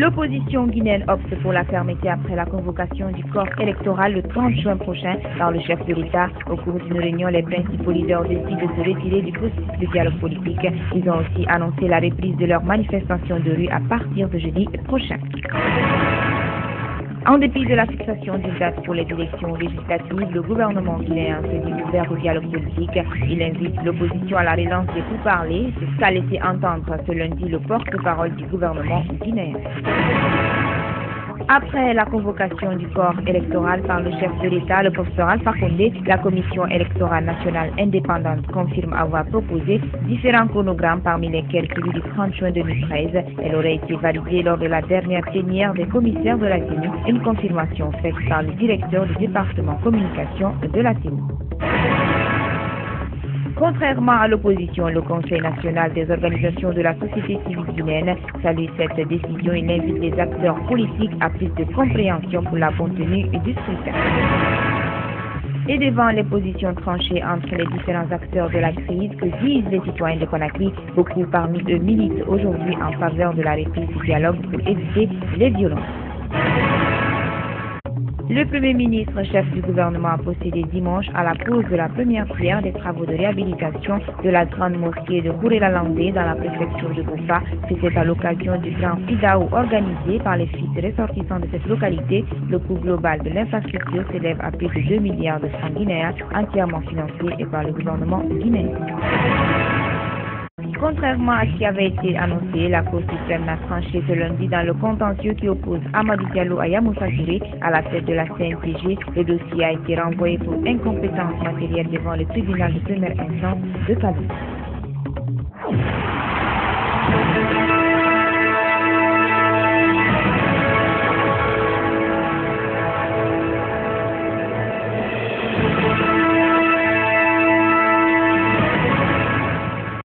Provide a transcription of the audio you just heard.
L'opposition guinéenne opte pour la fermeté après la convocation du corps électoral le 30 juin prochain par le chef de l'État. Au cours d'une réunion, les principaux leaders décident de se retirer du processus de dialogue politique. Ils ont aussi annoncé la reprise de leurs manifestations de rue à partir de jeudi prochain. En dépit de la fixation d'une date pour les élections législatives, le gouvernement guinéen se dit ouvert au dialogue politique. Il invite l'opposition à la relance des pourparlers, c'est ce qu'a laissé entendre ce lundi le porte-parole du gouvernement guinéen. Après la convocation du corps électoral par le chef de l'État, le professeur Alpha Condé, la Commission électorale nationale indépendante confirme avoir proposé différents chronogrammes parmi lesquels celui du 30 juin 2013. Elle aurait été validée lors de la dernière plénière des commissaires de la CENI, une confirmation faite par le directeur du département communication de la CENI. Contrairement à l'opposition, le Conseil national des organisations de la société civile guinéenne salue cette décision. Il invite les acteurs politiques à plus de compréhension pour la bonne tenue du scrutin. Et devant les positions tranchées entre les différents acteurs de la crise que disent les citoyens de Conakry, beaucoup parmi eux militent aujourd'hui en faveur de la reprise du dialogue pour éviter les violences. Le Premier ministre, chef du gouvernement, a procédé dimanche à la pose de la première pierre des travaux de réhabilitation de la grande mosquée de Kouré-la-Landé dans la préfecture de Boufa. C'était à l'occasion du grand FIDAO organisé par les fils ressortissants de cette localité. Le coût global de l'infrastructure s'élève à plus de 2 milliards de francs guinéens, entièrement financés par le gouvernement guinéen. Contrairement à ce qui avait été annoncé, la Cour suprême a tranché ce lundi dans le contentieux qui oppose Amadou Diallo à Yamoussa Touré à la tête de la CNTG. Le dossier a été renvoyé pour incompétence matérielle devant le tribunal de première instance de Kadougou.